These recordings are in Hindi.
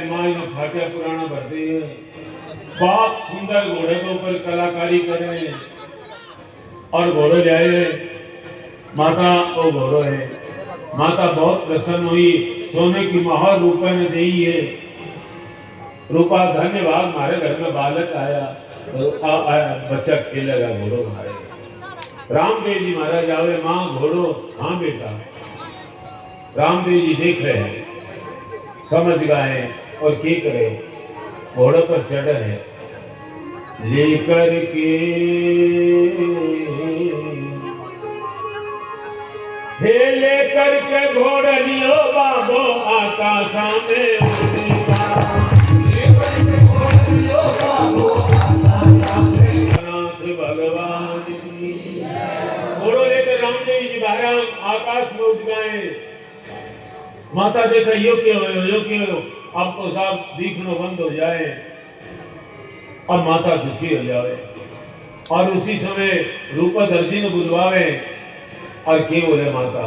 माई में फाटिया पुराना भरते हैं, बहुत सुंदर घोड़े के ऊपर कलाकारी करें और घोड़ो ले आए। माता वो घोड़ो है, माता बहुत प्रसन्न हुई, सोने की मोहर रूपा ने दी है। रूपा धन्यवाद, हमारे घर में बालक आया तो बच्चा खेलेगा घोड़ो हमारे। रामदेव जी महाराज आवे, माँ घोड़ो, हाँ बेटा। रामदेव जी देख रहे हैं, समझ गए और क्या करे, घोड़े पर चढ़े हैं लेकर के हे लेकर के घोड़लियो बाबो आकाशा में भगवान घोड़ो लेकर रामदेव जी महाराज आकाश में उठ गए। माता देखा यो क्यों हो, अब तो साहब दिखना बंद हो जाए, अब माता दुखी हो जावे। और उसी समय रूपा दर्जी ने बुलवावे और क्या बोले माता,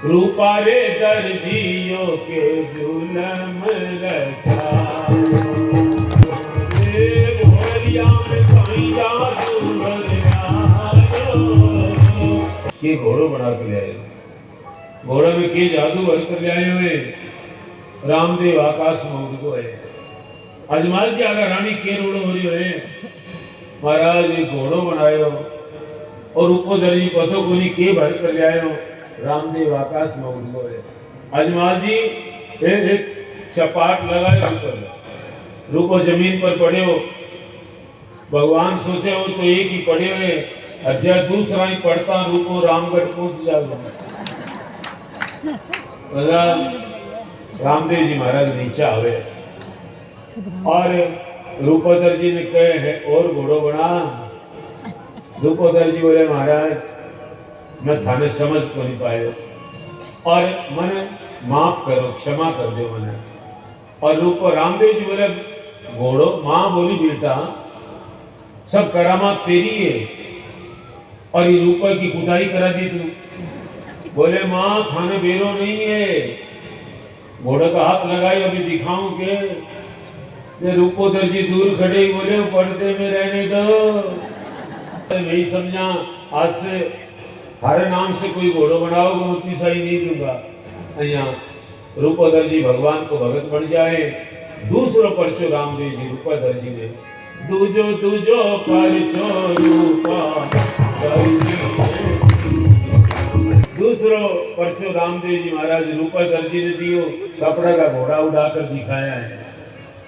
रूपा रे दर्जियों के जुलम रचा के घोड़ो बना कर ले आए, घोड़े में के जादू भर कर ले आए हुए। रामदेव आकाश में उड़ गए। अजमाल जी आगा रानी के रोड़ो हो रही है, महाराज ये घोड़ो बनायो और ऊपर दर्जी पतो को नहीं के भर कर ले आयो। रामदेव आकाश में उड़ गए। अजमाल जी एक चपाट लगाए ऊपर, रूपो जमीन पर पड़े हो। भगवान सोचे हो तो एक ही पड़े हुए, अध्याय दूसरा ही पढ़ता रूपो रामगढ़ पहुंच जाओ। रामदेव जी महाराज नीचे आवे और रूपोदर जी ने कहे है और घोड़ो बना। रूपोदर जी बोले महाराज मैं थाने समझ को नहीं पाए और मन माफ करो, क्षमा कर दो मने। और रूप रामदेव जी बोले घोड़ो, माँ बोली बेटा सब करामात तेरी है और ये रूपा की कुदाई करा दी तू। बोले माँ थाने बेरो नहीं है, घोड़े का हाथ लगाई अभी दिखाऊं के। ये रूपोदर जी दूर खड़े ही बोले पर्दे में रहने दो। नहीं समझा, आज से हरे नाम से कोई घोड़ो बनाओगे उतनी सही नहीं दूंगा। यहाँ रूपोदर जी भगवान को भगत बन जाए। दूसरो पर्चो रामदेव जी रूपोदर जी ने दूजो दूजो पर्चो रूपा दूसरो पर्चो रामदेव जी महाराज रूपोदर जी ने दियो, कपड़ा का घोड़ा उड़ाकर दिखाया है।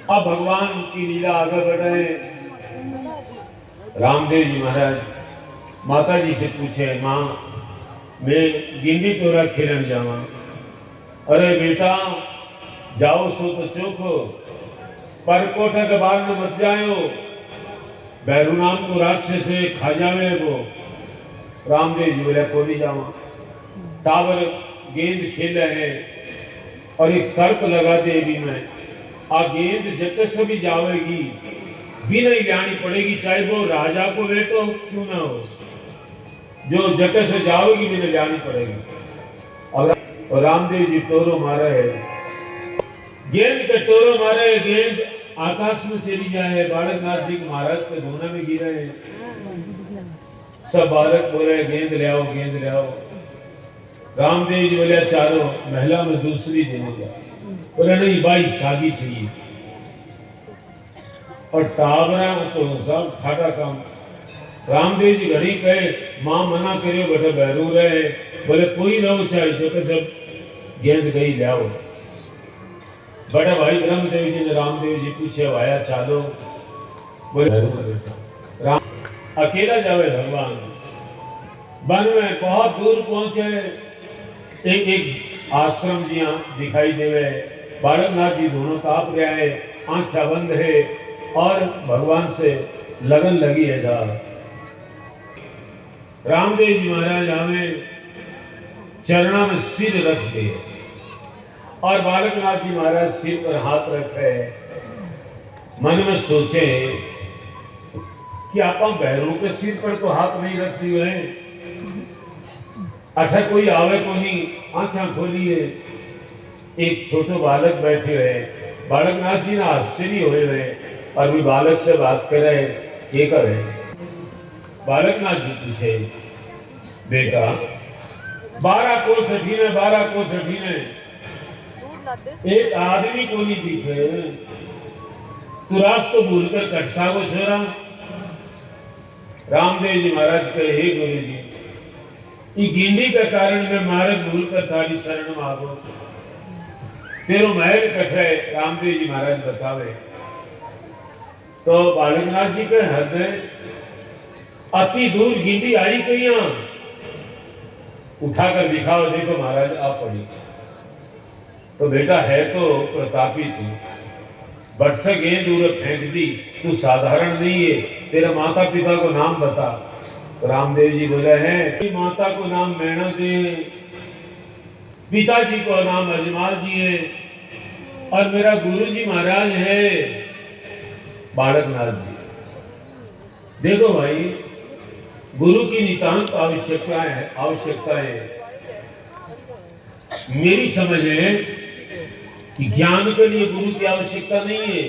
अब भगवान की लीला आगे बढ़े। रामदेव जी महाराज माता जी से पूछे, माँ मैं गिंडी तोरा खेलन जावा। अरे बेटा जाओ सो तो चोखो, पर कोठा के बाल में मत जायो, बैरू नाम को राक्षस से खा जावे वो। रामदेव जी बोले को नहीं जावा। टावर गेंद खेले है और एक शर्त लगा दे अभी मैं, आ गेंद जट से भी जावेगी भी नहीं जानी पड़ेगी, चाहे वो राजा को बेटो क्यों ना हो, जो जट से जाओगी भी नहीं जानी पड़ेगी। और रामदेव जी तोरो मारे है, गेंद के तोरो मारे, गेंद आकाश में चली जाए। बालकनाथ जी महाराज के धोना में गिरे हैं। सब बालक बोले गेंद ले आओ, गेंद ले आओ। रामदेव जी बोले चारों महिला में दूसरी देंगे। बोले नहीं भाई शादी चाहिए। और टावरा तो सब फाटा काम। रामदेव जी घड़ी कहे माँ मना करियो बेटा बहरू रहे। बोले कोई रहो चाहे जो के सब गेंद गई ले आओ। बड़ा भाई ब्रह्मदेव जी ने रामदेव जी पूछे आया चालो। बोले राम अकेला जावे भगवान। वन में बहुत दूर पहुंचे, एक आश्रम जी दिखाई देवे। बालकनाथ जी दोनों ताप रहे हैं, आंखें बंद है और भगवान से लगन लगी है। जा रामदेव जी महाराज आवे, चरणा में सिर रख दे और बालकनाथ जी महाराज सिर पर हाथ रखे। मन में सोचे कि आप बहरों के सिर पर तो हाथ नहीं रखती हुए, अच्छा कोई आवे को नहीं। आंखें खोलिए, एक छोटो बालक बैठे है बालकनाथ जी ना आश्चर्य हुए हुए और भी बालक से बात करे ये करे। बालकनाथ जी पूछे, बेटा 12 कोस अठीने 12 कोस अठीने एक आदमी को नहीं दिखे, तू रास्ते भूल कर कटसा वो छोरा। रामदेव जी महाराज कहे, हे गुरु जी, ये गिंडी का कारण मैं मार्ग भूल कर थारी शरण मांगो, तेरो महल कठे। रामदेव जी महाराज बतावे तो बालकनाथ जी के हृदय अति दूर गिंडी आई कहीं, उठाकर दिखाओ, देखो महाराज आप पड़ी। तो बेटा है तो प्रतापी तू, बट से गेंद दूर फेंक दी, तू साधारण नहीं है, तेरा माता पिता को नाम बता। तो रामदेव जी बोले हैं, माता को नाम मैणा दे, पिताजी को नाम अजमाल जी है, और मेरा गुरु जी महाराज है बालकनाथ जी। देखो भाई, गुरु की नितांत आवश्यकता है। मेरी समझ है कि ज्ञान के लिए गुरु की आवश्यकता नहीं है।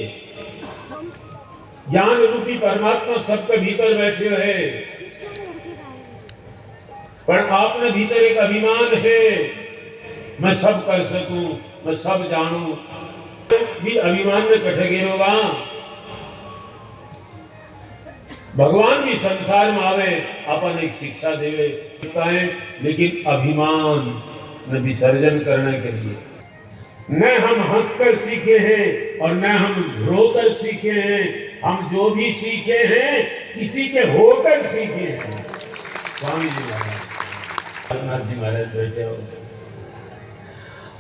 ज्ञान रूपी परमात्मा सबके भीतर बैठे है, पर आपने भीतर एक अभिमान है, मैं सब कर सकूं, मैं सब जानूं, भी अभिमान में कट गए होगा। भगवान भी संसार में आवे, अपन एक शिक्षा देवे, लेकिन अभिमान में विसर्जन करने के लिए। न हम हंसकर सीखे हैं और न हम रोकर सीखे हैं, हम जो भी सीखे हैं किसी के होकर सीखे हैं। स्वामी जी महाराज, जी महाराज बैठे हो,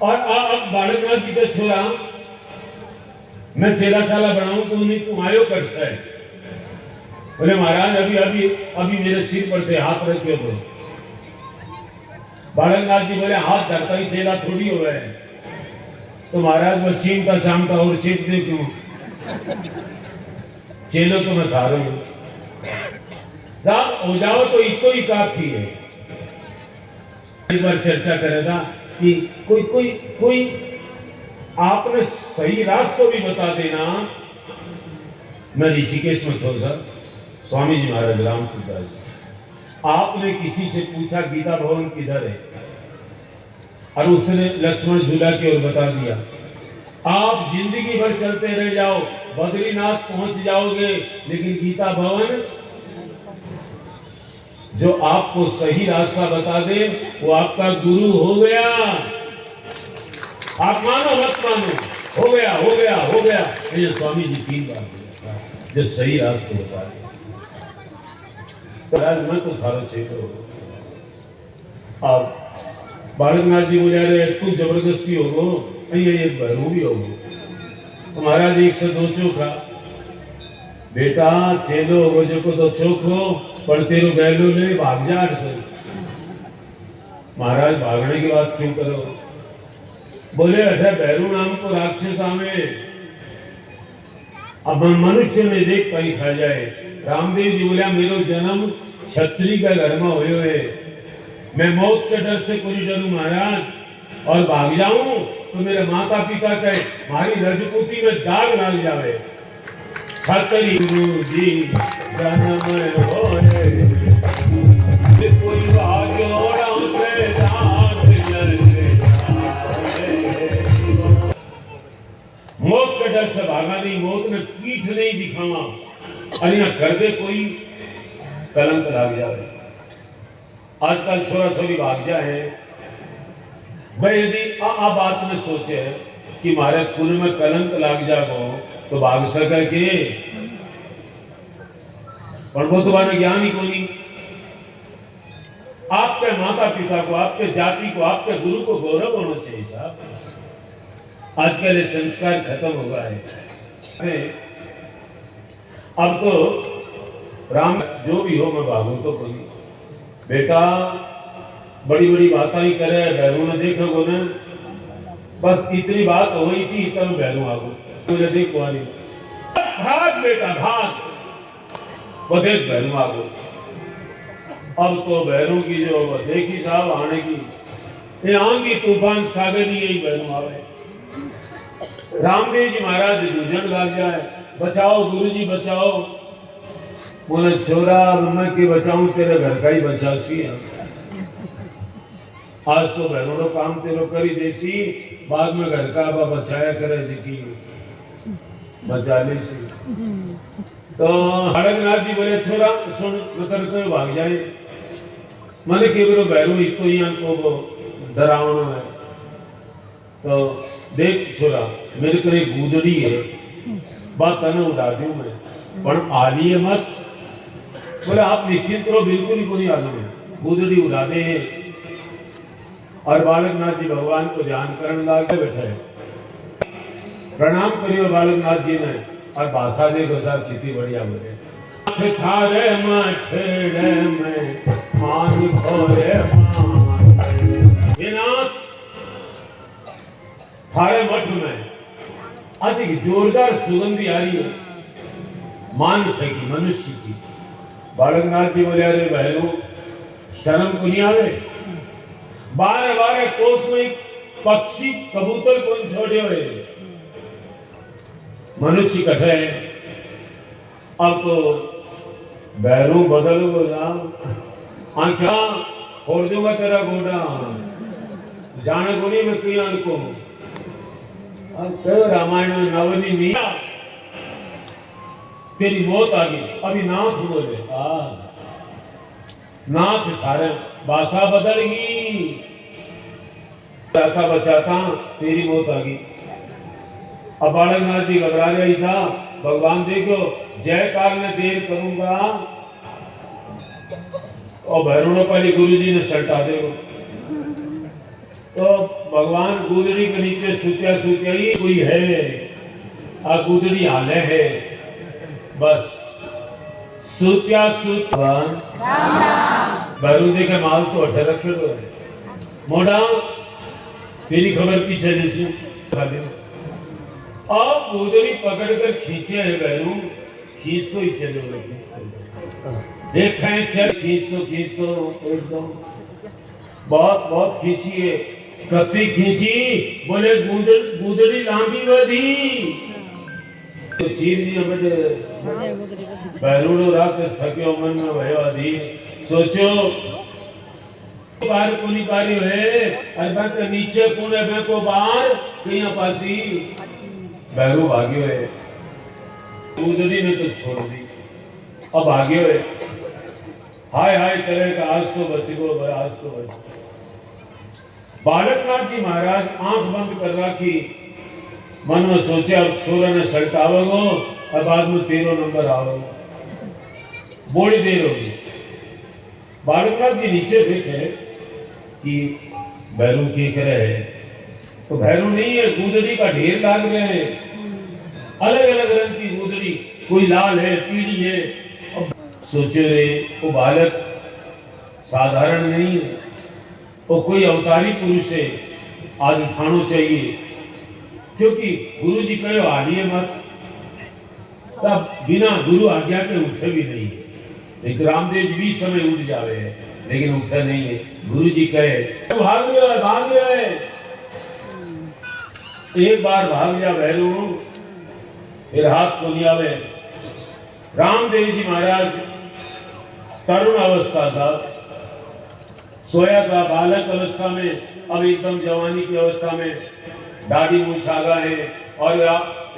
और अब बालकनाथ जी का छोरा मैं चेला साला बनाऊं तो उन्हें तुम आयो कर से। बोले महाराज अभी अभी अभी मेरे सिर पर से हाथ रखे तो। बालकनाथ जी बोले हाथ धरता ही चेला थोड़ी हो गए। तो महाराज वो चीमता चामता और चीमते क्यों, चेलो तो मैं थारो हो जाओ तो इतो ही काफी है। एक बार चर्चा करेगा कि कोई कोई कोई आपने सही रास्ता भी बता देना। मैं ऋषिकेश में था सर, स्वामी जी महाराज राम सिद्धार्थ जी, आपने किसी से पूछा गीता भवन किधर है, और उसने लक्ष्मण झूला की ओर बता दिया। आप जिंदगी भर चलते रह जाओ, बद्रीनाथ पहुंच जाओगे, लेकिन गीता भवन जो आपको सही रास्ता बता दे वो आपका गुरु हो गया। आप मानो मत मानो, हो गया हो गया हो गया। ये स्वामी जी 3 बार बोला जो सही रास्ते बता दे। मैं तो थारा क्षेत्र अब बालकनाथ जी बोले अरे तू जबरदस्ती होगो, ये बहरू भी होगो। तो महाराज 1 से 2 चोखा, बेटा चेलो होगो जो को तो चोखो, पर तेरो बैलो ने भाग जा से। महाराज भागने की बात क्यों करो? बोले अठे बैरू नाम को राक्षस आवे, अब मनुष्य ने देख पाई खा जाए। रामदेव जी बोलिया मेरो जन्म छत्री का घर में हुए हुए, मैं मौत के डर से कोई डरू महाराज, और भाग जाऊं तो मेरे माता पिता के हमारी रजपूती में दाग लग जावे। छत्री गुरु जी जन्म होए, कोई भाग्यो राम के दाग लगे। मौत के डर से भागा नहीं, मौत ने पीठ नहीं दिखावा, और यहाँ कर दे कोई कलंक लग जाए। आजकल छोरा छोरी भाग जाए। भाई यदि आ बात में सोचे कि हमारे कुल में कलंक लग जागो तो भाग सके के, पर वो तुम्हारा ज्ञान ही को नहीं। आपके माता पिता को, आपके जाति को, आपके गुरु को गौरव होना चाहिए साहब। आजकल ये संस्कार खत्म हो गया है। अब तो राम जो भी हो मैं भागू तो कोई बेटा बड़ी बड़ी बात ही करे। बैरू ने देखो ना, बस इतनी बात हुई थी तब बैरू आ गो, मुझे देखो भाग बेटा भाग, वो देख बैरू आ गो। अब तो बैरू की जो देखी साहब आने की, ये आंधी तूफान सागर ही यही बैरू आवे। रामदेव जी महाराज दूजन लाग जाए, बचाओ गुरुजी बचाओ। बोले छोरा मैं के बचाऊं, तेरे घर का ही बचासी है। आज तो बहनों काम तेरो करी देसी, बाद में घर का बचाया करे जी बचा ली सी। तो हड़कनाथ जी बोले छोरा सुन मतलब कोई भाग जाए, मैंने केवल बैरू तो यहाँ को डरावना है। तो देख छोरा मेरे को एक गूदड़ी है, बात तने उड़ा दूं मैं, पर आलिए मत। बोले आप निश्चित करो बिल्कुल ही कोई आलू है, गूदड़ी उड़ा दे। और बालकनाथ जी भगवान को ध्यान करने लगे बैठे, प्रणाम करियो बालकनाथ जी ने। और भाषा जे गोसार कितनी बढ़िया बोले, थारे मथड़े में मान खोरे नाथ, थारे मठ में आज एक जोरदार सुगंधी आ रही है मान फेंकी मनुष्य की। बालकनाथ जी बोले अरे बहनों शर्म को नहीं आवे, बारह बारह कोस में पक्षी कबूतर कौन छोड़े हुए मनुष्य कथे। अब तो बैरू बदल गो जाम, आंखा फोड़ दूंगा तेरा गोडा, जाने को नहीं मैं किया को। अब कहो रामायण में नवनी नहीं तेरी मौत आ गई। अभी नाथ बोले नाथ थारे भाषा बदल गई, बचाता बचाता तेरी मौत आ गई। अब बालकनाथ जी घबरा गई था, भगवान देखो जयकाल में देर करूंगा और भैरवों पहले गुरु जी ने सल्टा देगा। तो भगवान गुदड़ी के नीचे सुतिया सुतिया ही कोई है, आ गुदड़ी हाले है बस सुतिया सुत भैरू देखे माल तो अठे रखे है मोड़ा तेरी खबर पीछे जैसी। अब गुदड़ी पकड़ कर खींचे है भैरू, खींच तो ही चले देखें चल खींच तो एकदम बहुत बहुत खींची है। कत्ती खींची बोले गुदड़ी लांबी बधी तो चीर दिया बजे बैरूड़ो रात सक्यो मन में भयो अधी सोचो बाहर कोनी कार्य है अरबा के नीचे कोने में को बाहर कहीं पासी बैरू भाग्यो है, गुदड़ी ने तो छोड़ दी अब भाग्यो है। हाय हाय करेगा आज तो बच गो, आज तो बच। बालकनाथ जी महाराज आंख बंद कर रखी, मन में सोचे अब छोरा ने सड़कावेगो और बाद में 13 नंबर आवेगो, बड़ी देर होगी। बालकनाथ जी नीचे देखे कि भैरू की करे है, तो भैरू नहीं है गुदड़ी का ढेर लाग रहे हैं, अलग अलग रंग की गुदड़ी, कोई लाल है पीली है। सोचे रे वो बालक साधारण नहीं है, वो कोई अवतारी पुरुष है, आज उठाना चाहिए क्योंकि गुरु जी कहे हालिए मत, तब बिना गुरु आज्ञा के उठे भी नहीं है। एक रामदेव जी भी समय उठ जावे है लेकिन उठा नहीं है, गुरु जी कहे भाग गया है। एक बार भाग जा भैरू फिर हाथ को नहीं आवे। रामदेव जी महाराज तरुण अवस्था था, सोया था बालक अवस्था में, अब एकदम जवानी की अवस्था में दाढ़ी मूछ आ गए है और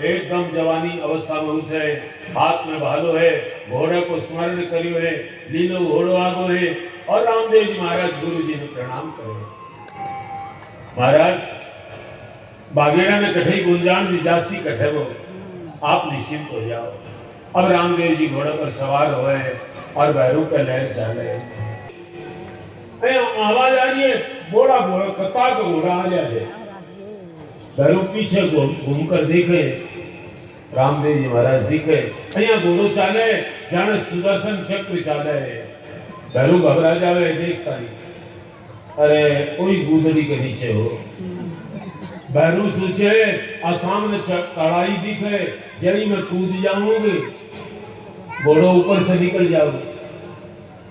एकदम जवानी अवस्था में उठे, हाथ में भालो है, घोड़े को स्मरण करियो है, लीलो घोड़ो आगो है। और रामदेव जी महाराज गुरु जी ने प्रणाम करे, महाराज बागेड़ा ने कठई गुंजान निजासी कठे वो आप निश्चिंत हो जाओ। अब रामदेव जी घोड़े पर सवार हुए और भैरू का लहर चले, आवाज आ रही है घोड़ा घोड़ा कतार का घोड़ा आ रहा है। भैरू पीछे घूम कर देखे, रामदेव जी महाराज दिखे अहिया घोड़ो चाले जाने सुदर्शन चक्र चाले है। भैरू घबरा जावे देखता नहीं, अरे कोई गुदड़ी के नीचे हो। भैरू सोचे और सामने कड़ाई दिखे, जड़ी में कूद जाऊंगी, घोड़ो ऊपर से निकल जाओगे।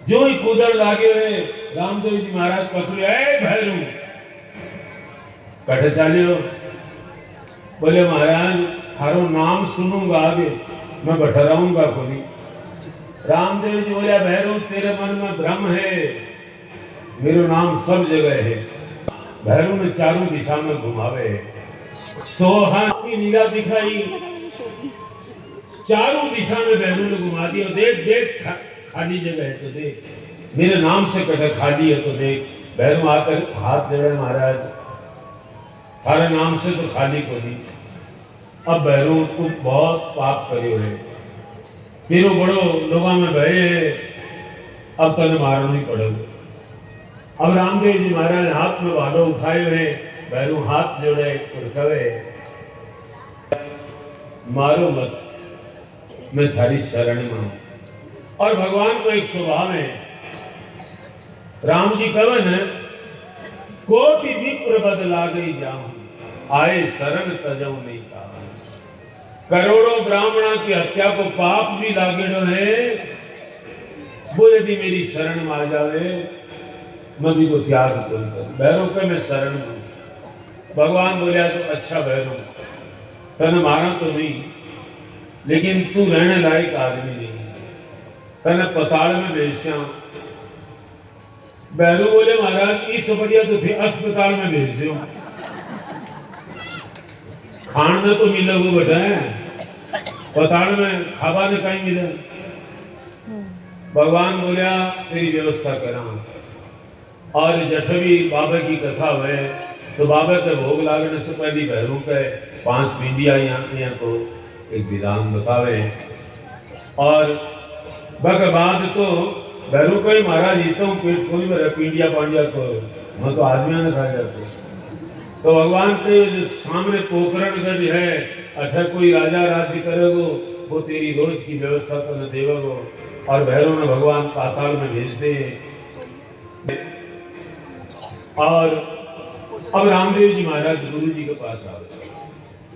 जो ही कूदड़ लागे हुए रामदेव जी महाराज पकड़े, भैरू कटे चालियो बोले महाराज थारो नाम सुनूंगा आगे मैं बठराऊंगा कोई। रामदेव जी बोले भैरव तेरे मन में भ्रम है, मेरा नाम सब जगह है। भैरव ने चारों दिशा में घुमावे, सोहन की लीला दिखाई, चारों दिशा में भैरव ने घुमा दिया। देख देख खाली जगह है तो देख, मेरे नाम से कटक खाली है तो देख। भैरव आकर हाथ जोड़े, महाराज थारे नाम से तो खाली को नहीं। अब भैरव को बहुत पाप करे हुए, तेरो बड़ो लोगों में भय है, अब तने मारना ही पड़ेगा। अब रामदेव जी महाराज हाथ में भालो उठाए हुए, भैरव हाथ जोड़े और कहे मारो मत, मैं थारी शरण में हूं। और भगवान को एक स्वभाव है, राम जी कवन कोटि विप्र बदला गई जाऊं, आए शरण तजऊ नहीं कहा। करोड़ों ब्राह्मणों की हत्या को पाप भी लागेड़ो है, वो यदि मेरी शरण में आ जावे मैं भी को त्याग करूं। भैरव के मैं शरण में। भगवान बोलिया तो अच्छा भैरव तने मारा तो नहीं, लेकिन तू रहने लायक आदमी नहीं, तने पताल में भेजा। भैरव बोले महाराज इस बढ़िया तो थे अस्पताल में भेज दो, खान में तो मिले वो बताए, पताल में खावा ने कहीं मिले। भगवान बोलिया तेरी व्यवस्था करा। और जठवी बाबा की कथा हुए तो बाबा के भोग लागने से पहले भैरव के 5 पिंडिया यहाँ को एक विधान बतावे। और बग बाद तो भैरव का ही महाराज जीता हूँ पेट कोई मेरा पिंडिया पांडिया को मैं तो आदमियों ने खा जाते। तो भगवान के सामने पोखरण कर है, अच्छा कोई राजा राज्य करेगो वो तेरी रोज की व्यवस्था तो न देवगो। और भैरव ने भगवान पाताल में भेज दे। और अब रामदेव जी महाराज गुरु जी के पास आ गए।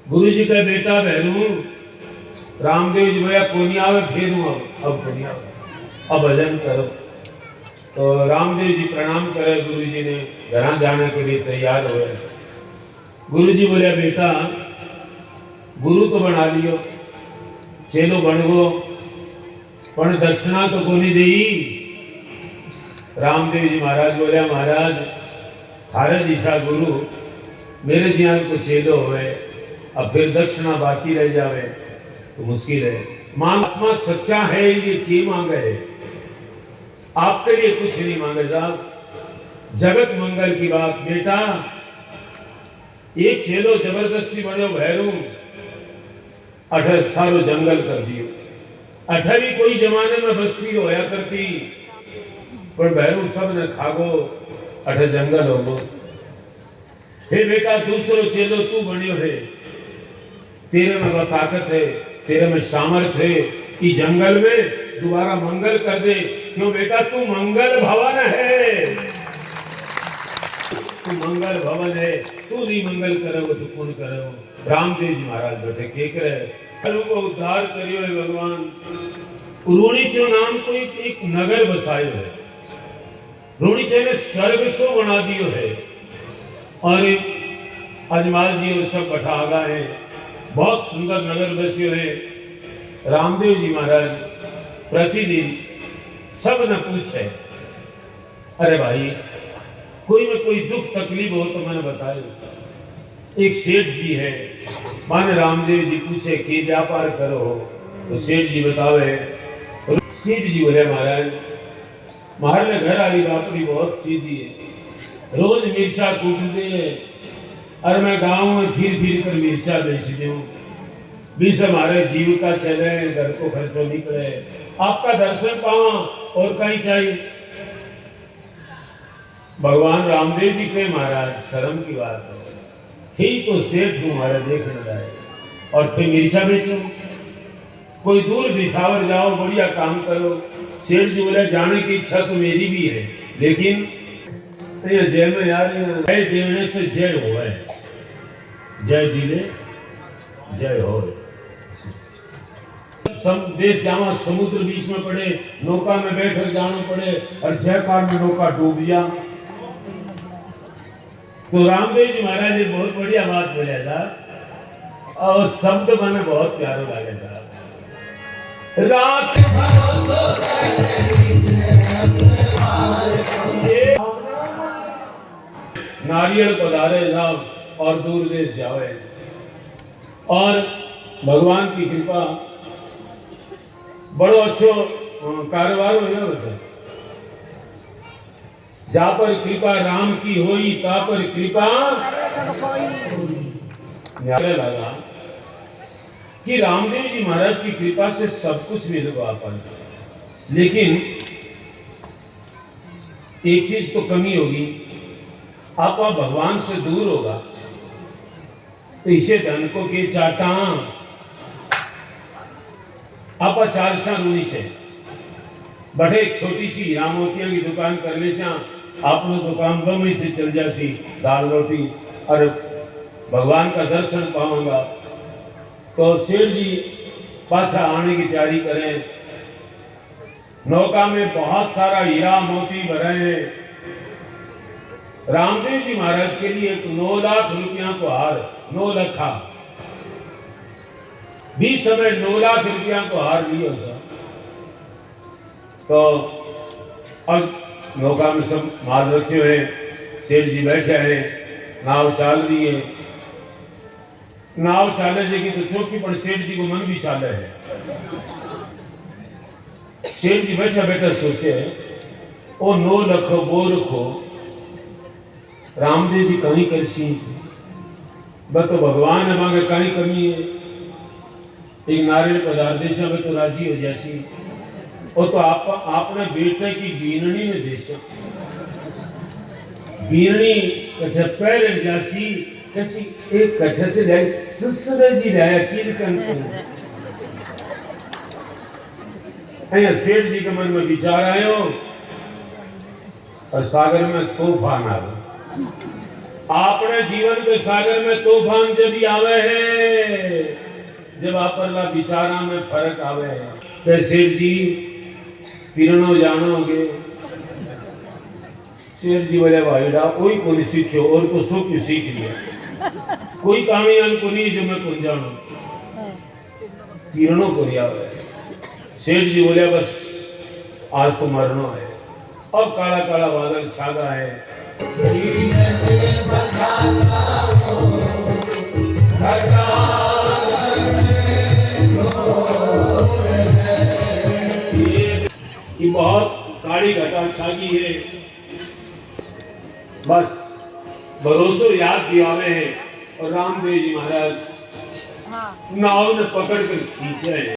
गुरु जी का बेटा भैरू रामदेव जी भैया कोनी आवे फिर अब कोनी आवे, अब भजन करो। तो रामदेव जी प्रणाम करे, गुरु जी ने घर जाने के लिए तैयार हुए। गुरु जी बोले बेटा गुरु तो बना लियो, चेलो बन गो, पर दक्षिणा तो कोनी देई। रामदेव जी महाराज बोले महाराज थारे दिशा गुरु मेरे ज्ञान को चेलो हुए, अब फिर दक्षिणा बाकी रह जावे तो मुश्किल है। महात्मा सच्चा है ये की मांगे है, आपके लिए कुछ नहीं मांगे साहब, जगत मंगल की बात। बेटा एक चेलो जबरदस्ती बनो भैरू, अठर सारो जंगल कर दियो। अठवी कोई जमाने में बस्ती होया करती, पर भैरू सब ने खागो, अठे जंगल होगो। हे बेटा दूसरो चेलो तू बनियो है, तेरे में वह ताकत है, तेरे में सामर्थ्य है कि जंगल में दोबारा मंगल कर दे। क्यों बेटा तू मंगल भवन है, तू मंगल भवन है, तू नहीं मंगल करो तो कौन करो। रामदेव जी महाराज बैठे के करे को उद्धार करियो है भगवान। रूणीचो नाम को एक नगर बसायो है, रूणीचे ने स्वर्ग सो बना दियो है। और अजमाल जी और सब बठागा है, बहुत सुंदर नगर बसियो है। रामदेव जी महाराज प्रतिदिन सब न पूछे, अरे भाई कोई में कोई दुख तकलीफ हो तो मैंने बताए। एक सेठ जी है, माने रामदेव जी पूछे कि व्यापार करो, तो सेठ जी बतावे। सेठ जी बोले महाराज महाराज घर वाली बापरी बहुत सीधी है, रोज मिर्चा कूटते है, और मैं गांव में फिर फिर कर मिर्चा बेचती हूँ, बीस हमारे जीविका चले, घर को खर्चो निकले, आपका दर्शन पावा और कहीं चाहिए। भगवान रामदेव जी के महाराज शर्म की बात है, ठीक तो सेठ तुम्हारा देखने जाए और फिर मिर्चा बेचो, कोई दूर दिशावर जाओ, बढ़िया काम करो। सेठ जी बोले जाने की इच्छा तो मेरी भी है, लेकिन जय में यार जय देने से जय हो है, जय दिले जय हो। देश जावा समुद्र बीच में पड़े, नौका में बैठकर जाना पड़े और जय काल में नौका डूब गया। तो रामदेव जी महाराज ने बहुत बढ़िया बात बोला था, और शब्द मैंने बहुत प्यारो लगे साहब। रात नारियल पधारे साहब और दूर देश जावे, और भगवान की कृपा बड़ो अच्छो कारोबार हो जा पर कृपा राम की होई ता पर कृपा लगा कि रामदेव जी महाराज की कृपा से सब कुछ मिल गया अपन, लेकिन एक चीज तो कमी होगी, आप भगवान से दूर होगा तो इसे धन को के चाहता आप चालसा रूनी से बड़े एक छोटी सी हीरा मोतिया की दुकान करने से आपने दुकान बम्बई से चल जासी दाल रोटी और भगवान का दर्शन पाऊंगा। तो शेर जी पाछा आने की तैयारी करें, नौका में बहुत सारा हीरा मोती भरे हैं। रामदेव जी महाराज के लिए एक 9 लाख रुपया को हार, 9 लखा 20 समय 9 लाख रुपया को हार लिया था। तो अब नौका में सब माल रखे हुए, शेर जी बैठे हैं, नाव चाल रही है। नाव चाले जाएगी तो चौकी पर शेर जी को मन भी चाले है। शेर जी बैठा बैठा सोचे ओ 9 लखो बो रखो रामदेव जी कहीं करसी बस तो भगवान है मांगे कहीं कमी है, एक नारियल पदार्थ देशा में तो राजी हो जैसी और तो आपने बेटे की बीननी में देशा बीननी कठे पैर जासी कैसी एक कठे से जाए ससुर जी लाया कीर्तन अया सेठ जी के मन में विचार आयो और सागर में तूफान आ गया। आपने जीवन के सागर में तूफान जब आवे है, जब आपरला विचारा में फर्क आवे है तो सेठ जी पीरणो जानोगे। शेर जी बोले भाईडा कोई को नहीं सीखो और तो सो क्यों सीख लिया, कोई कामयान को नहीं जो मैं कौन जानू पीरणों को रिया। शेर जी बोले बस आज तो मरना है। अब काला काला बादल छागा है, ये बहुत काली घटा छागी है। बस भरोसो याद दिलावे हैं और रामदेव जी महाराज नाव में पकड़ कर खींचे हैं।